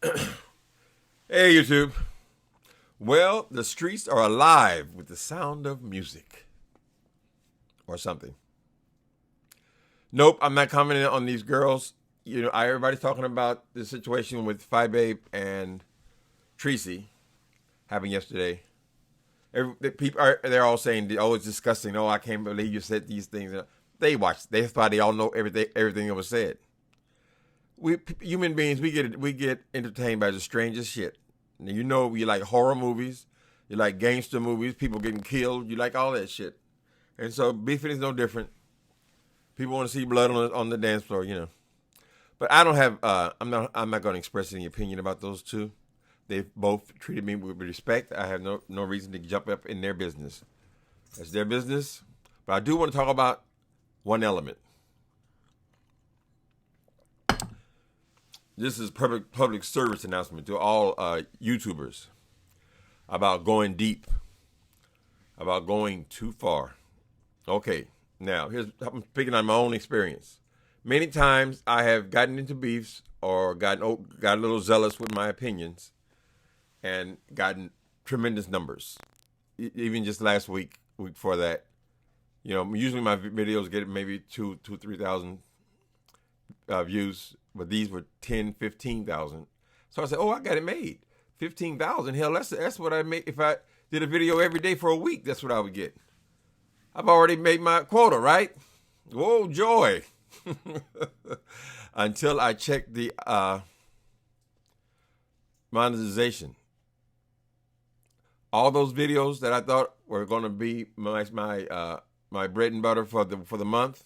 Hey, YouTube. Well, the streets are alive with the sound of music. Or something. Nope, I'm not commenting on these girls. Everybody's talking about the situation with Phi Babe and Tracy happened yesterday. They're all saying, "Oh, it's disgusting. Oh, I can't believe you said these things." They watched. They thought they all know everything that was said. We human beings, we get entertained by the strangest shit. You know, you like horror movies, you like gangster movies, people getting killed, you like all that shit. And so beefing is no different. People want to see blood on the dance floor, you know. But I don't have. I'm not going to express any opinion about those two. They've both treated me with respect. I have no reason to jump up in their business. That's their business. But I do want to talk about one element. This is public service announcement to all YouTubers about going deep, about going too far. Okay, now I'm speaking on my own experience. Many times I have gotten into beefs or got a little zealous with my opinions and gotten tremendous numbers. Even just last week before that, usually my videos get maybe 3,000 views, but these were 10, 15,000. So I said, I got it made. 15,000, hell, that's what I made. If I did a video every day for a week, that's what I would get. I've already made my quota, right? Whoa, joy. Until I checked the monetization. All those videos that I thought were going to be my bread and butter for the month,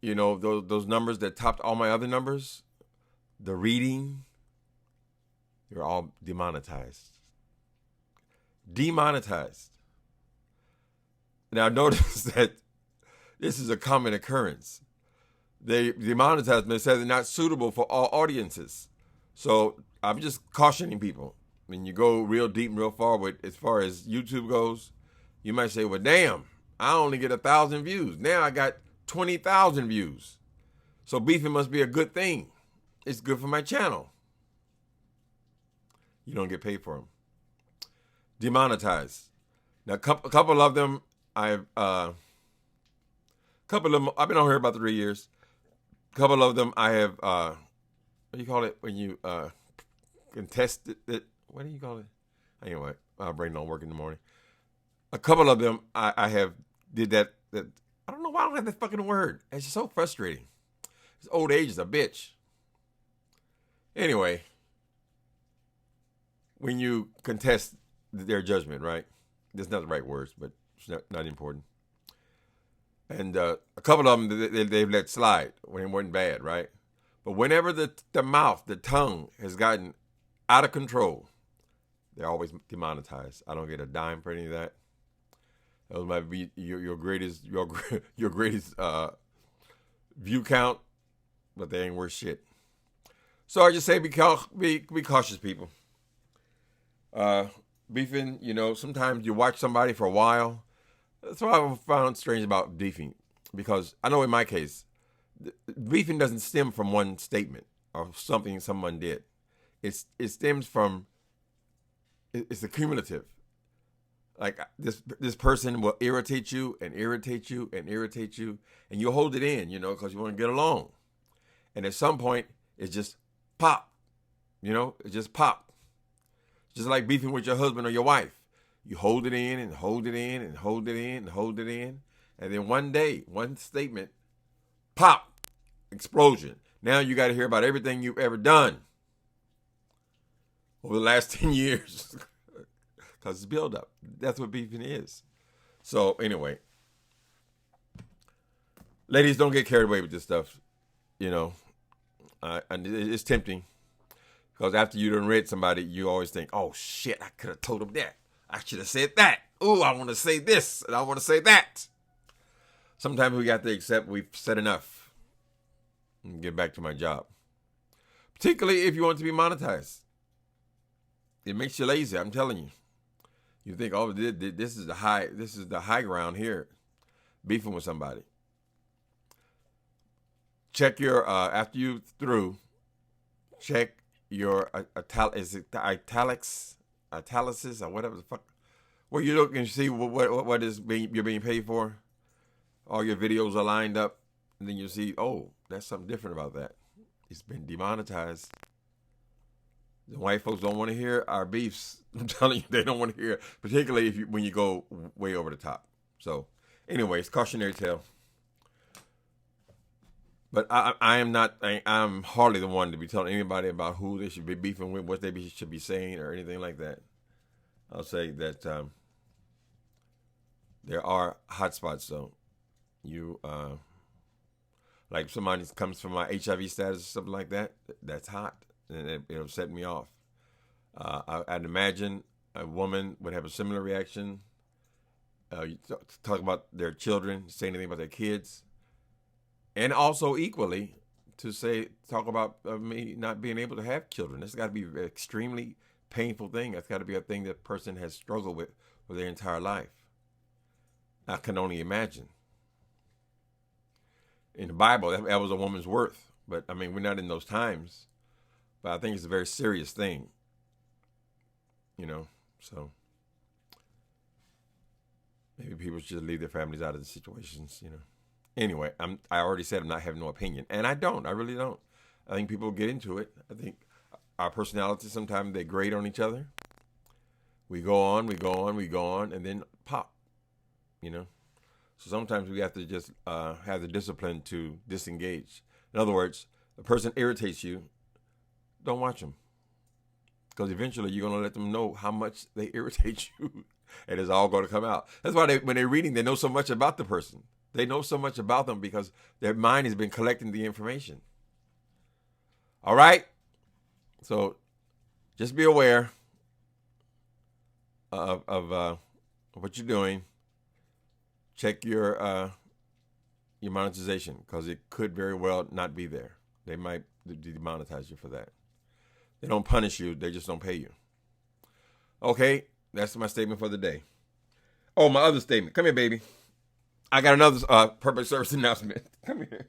those numbers that topped all my other numbers, the reading, they're all demonetized. Demonetized. Now notice that this is a common occurrence. They demonetized me, said they're not suitable for all audiences. So I'm just cautioning people. When you go real deep and real far with as far as YouTube goes, you might say, well, damn, I only get 1,000 views. Now I got 20,000 views. So beefing must be a good thing. It's good for my channel. You don't get paid for them. Demonetized. Now, a couple of them, I've been on here about 3 years. A couple of them I have, what do you call it when you contest it? What do you call it? Anyway, my brain don't work in the morning. A couple of them I have did that. I don't know why I don't have that fucking word. It's just so frustrating. This old age is a bitch. Anyway, when you contest their judgment, right? That's not the right words, but it's not important. And a couple of them they've let slide when it wasn't bad, right? But whenever the mouth, the tongue has gotten out of control, they're always demonetized. I don't get a dime for any of that. Those might be your greatest view count, but they ain't worth shit. So I just say be cautious, people. Beefing, sometimes you watch somebody for a while. That's what I found strange about beefing, because I know in my case, beefing doesn't stem from one statement or something someone did. It stems from, it's accumulative. Like this person will irritate you and irritate you and irritate you, and you hold it in, because you want to get along. And at some point, it just pop. It just pop. Just like beefing with your husband or your wife. You hold it in and hold it in and hold it in and hold it in. And then one day, one statement, pop, explosion. Now you got to hear about everything you've ever done over the last 10 years. Because it's build up. That's what beefing is. So anyway, ladies, don't get carried away with this stuff. And it's tempting. Because after you done read somebody, you always think, oh shit, I could have told them that. I should have said that. Ooh, I want to say this and I want to say that. Sometimes we got to accept we've said enough and get back to my job. Particularly if you want to be monetized. It makes you lazy, I'm telling you. You think, oh, this is the high ground here, beefing with somebody. Check your after you through, check your is it the italics, or whatever the fuck. Where you look and see what is you're being paid for. All your videos are lined up, and then you see, oh, that's something different about that. It's been demonetized. The white folks don't want to hear our beefs. I'm telling you, they don't want to hear, particularly when you go way over the top. So, anyways, cautionary tale. But I'm hardly the one to be telling anybody about who they should be beefing with, what they should be saying, or anything like that. I'll say that there are hot spots, though. You, like somebody comes from my HIV status or something like that, that's hot. And it'll set me off. I'd imagine a woman would have a similar reaction. You talk about their children, say anything about their kids. And also equally to talk about me not being able to have children. That's got to be an extremely painful thing. That's got to be a thing that person has struggled with for their entire life. I can only imagine. In the Bible, that was a woman's worth. But, I mean, we're not in those times. But I think it's a very serious thing. So maybe people should leave their families out of the situations, Anyway, I already said I'm not having no opinion. And I don't. I really don't. I think people get into it. I think our personalities, sometimes they grate on each other. We go on, and then pop, So sometimes we have to just have the discipline to disengage. In other words, the person irritates you, don't watch them. Because eventually you're going to let them know how much they irritate you. And it's all going to come out. That's why when they're reading, they know so much about the person. They know so much about them because their mind has been collecting the information. All right? So just be aware of what you're doing. Check your monetization because it could very well not be there. They might demonetize you for that. They don't punish you. They just don't pay you. Okay, that's my statement for the day. Oh, my other statement. Come here, baby. I got another public service announcement. Come here.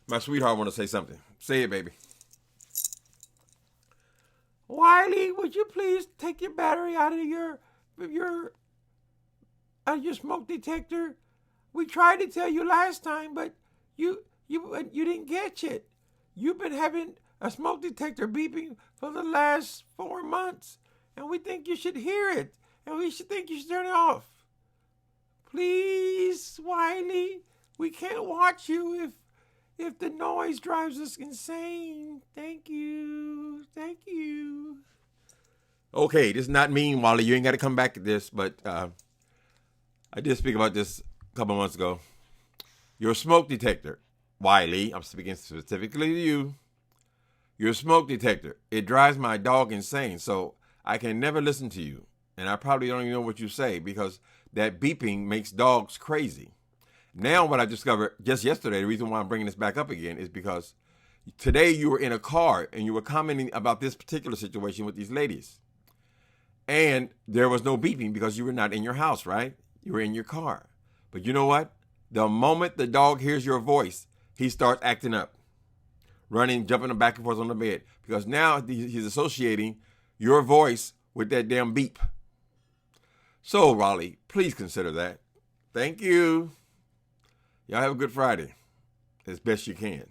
My sweetheart want to say something. Say it, baby. Wiley, would you please take your battery out of your smoke detector? We tried to tell you last time, but you didn't catch it. You've been having a smoke detector beeping for the last 4 months, and we think you should hear it, and we think you should turn it off. Please, Wiley, we can't watch you if the noise drives us insane. Thank you. Okay, this is not mean, Wiley. You ain't got to come back to this, but I did speak about this a couple months ago. Your smoke detector, Wiley, I'm speaking specifically to you. Your smoke detector, it drives my dog insane, so I can never listen to you. And I probably don't even know what you say because that beeping makes dogs crazy. Now what I discovered just yesterday, the reason why I'm bringing this back up again is because today you were in a car and you were commenting about this particular situation with these ladies. And there was no beeping because you were not in your house, right? You were in your car. But you know what? The moment the dog hears your voice, he starts acting up, running, jumping back and forth on the bed because now he's associating your voice with that damn beep. So, Raleigh, please consider that. Thank you. Y'all have a good Friday as best you can.